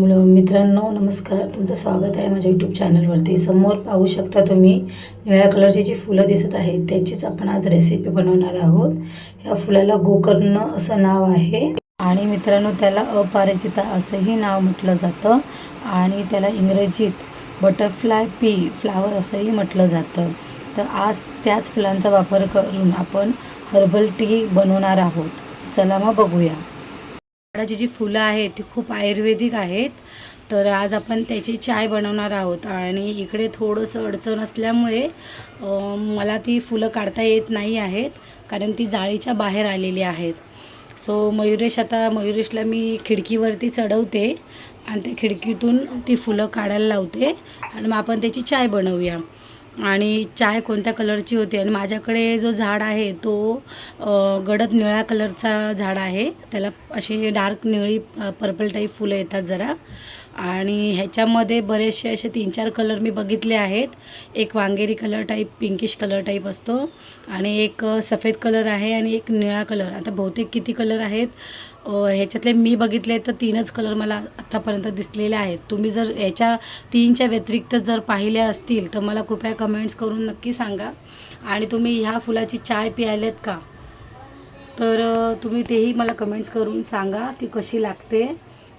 मित्रांनो नमस्कार, तुमचं स्वागत आहे माझ्या यूट्यूब चॅनलवरती। समोर पाहू शकता तुम्ही निळ्या कलरची जी फुलं दिसत आहेत त्याचीच आपण आज रेसिपी बनवणार आहोत। या फुलाला गोकर्ण असं नाव आहे आणि मित्रांनो त्याला अपराजिता असंही नाव म्हटलं जातं आणि त्याला इंग्रजीत बटरफ्लाय पी फ्लावर असंही म्हटलं जातं। तर आज त्याच फुलांचा वापर करून आपण हर्बल टी बनवणार आहोत। चला मग बघूया। झाडाची जी फुलं आहेत ती खूप आयुर्वेदिक आहेत, तर आज आपण त्याची चाय बनवणार आहोत। आणि इकडे थोडंसं अडचण असल्यामुळे मला ती फुलं काढता येत नाही आहेत, कारण ती जाळीच्या बाहेर आलेली आहेत। सो मयुरेशला मी खिडकीवरती चढवते आणि त्या खिडकीतून ती फुलं काढायला लावते आणि मग आपण त्याची चाय बनवूया। आणि चाय कोणत्या कलरची होते आणि माझ्याकडे जो झाड आहे तो गडद निळ्या कलरचा झाड आहे। त्याला अशी डार्क निळी पर्पल टाईप फुलं येतात जरा, आणि ह्याच्यामध्ये बरेचसे असे 3-4 कलर मी बघितले आहेत। एक वांगेरी colour type pinkish colour type असतो आणि एक सफेद कलर आहे आणि एक निळा कलर। आता बहुतेक किती कलर आहेत ह्याच्यातले मी बघितले तर 3च कलर मला आत्तापर्यंत दिसलेले आहेत। तुम्ही जर ह्याच्या 3च्या व्यतिरिक्त जर पाहिले असतील तर मला कृपया कमेंट्स करून नक्की सांगा। आणि तुम्ही ह्या फुलाची चाय प्यायलेत का, तर तुम्ही तेही मला कमेंट्स करून सांगा की कशी लागते।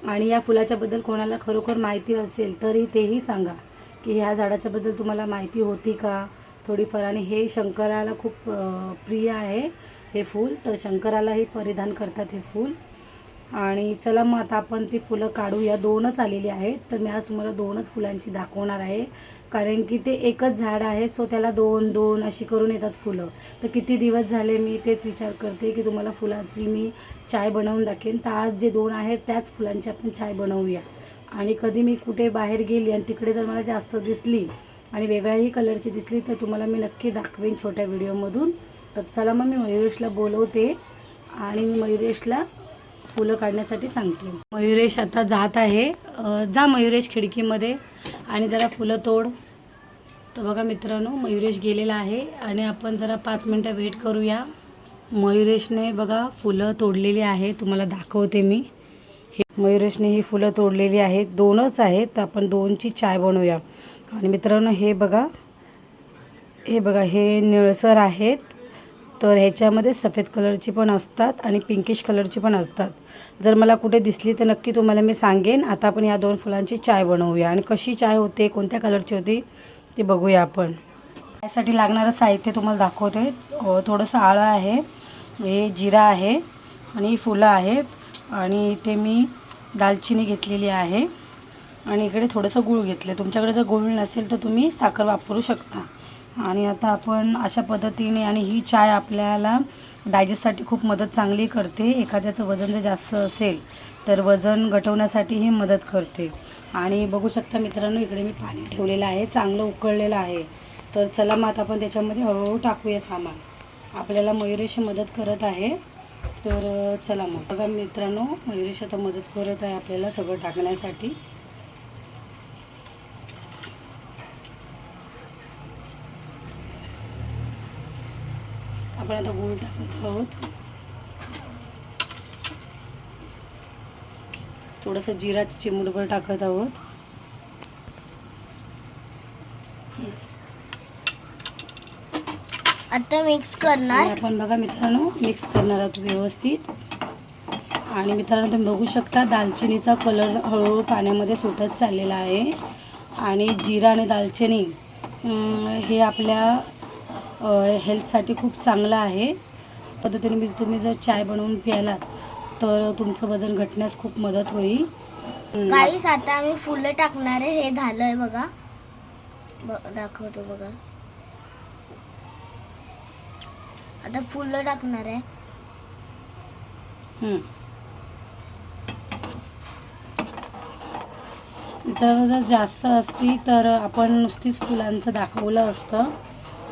आणि या फुलाच्याबद्दल कोणाला खरोखर माहिती असेल तरी तेही सांगा की ह्या झाडाच्याबद्दल तुम्हाला माहिती होती का थोडीफार। आणि हे शंकराला खूप प्रिय आहे हे फूल, तर शंकरालाही परिधान करतात हे फूल। आणि चला मग आता आपण ती फुलं काढूया। 2च आलेली आहेत, तर मी आज तुम्हाला 2च फुलांची दाखवणार आहे, कारण की ते एकच झाड आहे। सो त्याला 2-2 अशी करून येतात फुलं। तर किती दिवस झाले मी तेच विचार करते की तुम्हाला फुलाची मी चाय बनवून दाखवेन। तर आज जे 2 आहेत त्याच फुलांची आपण चाय बनवूया। आणि कधी मी कुठे बाहेर गेली आणि तिकडे जर मला जास्त दिसली आणि वेगळ्याही कलरची दिसली तर तुम्हाला मी नक्की दाखवेन छोट्या व्हिडिओमधून। तर चला मग मी मयुरेशला बोलवते आणि मी मयुरेशला फुलं काढण्यासाठी सांगते। मयुरेश आता जात आहे। जा मयुरेश खिडकीमध्ये आणि जरा फुलं तोड। तर बघा मित्रांनो मयुरेश गेलेला आहे आणि आपण जरा 5 मिनटं वेट करूया। मयुरेशने बघा फुलं तोडलेली आहे, तुम्हाला दाखवते मी। मयुरेशने ही फुलं तोडलेली आहेत, 2च आहेत, तर आपण 2ची चाय बनवूया। आणि मित्रांनो हे बघा हे निळसर आहेत, तर ह्याच्यामध्ये सफेद कलरची पण असतात आणि पिंकिश कलरची पण असतात। जर मला कुठे दिसली तर नक्की तुम्हाला मी सांगेन। आता आपण या 2 फुलांची चाय बनवूया आणि कशी चाय होते कोणत्या कलरची होती ते बघूया आपण। यासाठी लागणारं साहित्य तुम्हाला दाखवते। थोडंसं आळं आहे, हे जिरा आहे आणि फुलं आहेत आणि इथे मी दालचिनी घेतलेली आहे आणि इकडे थोडंसं गूळ घेतलं। तुमच्याकडे जर गूळ नसेल तर तुम्ही साखर वापरू शकता। आणि आता आपण अशा पद्धतीने, आणि ही चाय आपल्याला डायजेस्टसाठी खूप मदत चांगली करते। एखाद्याचं वजन जर जास्त असेल तर वजन घटवण्यासाठी ही मदत करते। आणि बघू शकता मित्रांनो इकडे मी पाणी ठेवलेलं आहे, चांगलं उकळलेलं आहे। तर चला मग आता आपण त्याच्यामध्ये हळूहळू टाकूया सामान। आपल्याला मयुरेश मदत करत आहे, तर चला मग बघा मित्रांनो मयुरेश आता मदत करत आहे आपल्याला सगळं टाकण्यासाठी। आपण आता गूळ टाकत आहोत, थोडंसं जिराची चिमूटभर टाकत आहोत। आता मिक्स करणार आपण बघा मित्रांनो मिक्स करणार आहोत व्यवस्थित। आणि मित्रांनो तुम्ही बघू शकता दालचिनीचा कलर हळूहळू पाण्यामध्ये सुटत चाललेला आहे। आणि जिरा आणि दालचिनी हे आपल्या हेल्थसाठी खूप चांगलं आहे। पद्धतीने तुम्ही जर चाय बनवून प्यायलात तर तुमचं वजन घटण्यास खूप मदत होईल। गाईस आता आम्ही फुलं टाकणार आहे। हे झालंय बघा, दाखवतो बघा। आता फुलं टाकणार आहे। तर जर जास्त असती तर आपण नुसतीच फुलांचं दाखवलं असतं।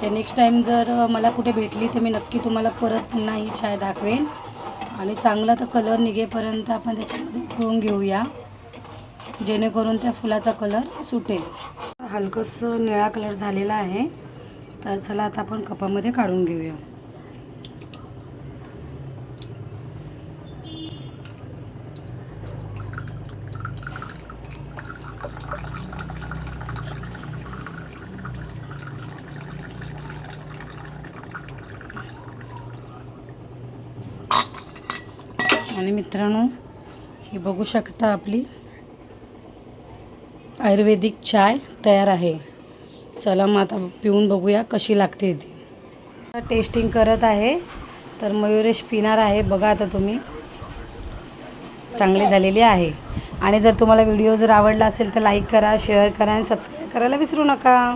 तर नेक्स्ट टाईम जर मला कुठे भेटली तर मी नक्की तुम्हाला परत पुन्हा ही चाय दाखवेन। आणि चांगला तर कलर निघेपर्यंत आपण त्याच्यामध्ये उकळून घेऊया, जेणेकरून त्या फुलाचा कलर सुटेल। हलकंसं निळा कलर झालेला आहे, तर चला आता आपण कपामध्ये काढून घेऊया। आणि मित्रांनो, हे बघू शकता आपली आयुर्वेदिक चाय तयार आहे. चला मग आता पिऊन बघूया कशी लागते ती. टेस्टिंग करत आहे. तर मयुरेश पिणार आहे. बघा आता तुम्ही, चांगली झालेली आहे. आणि जर तुम्हाला व्हिडिओ जर आवडला असेल तर लाईक करा, शेअर करा आणि सबस्क्राईब करायला विसरू नका.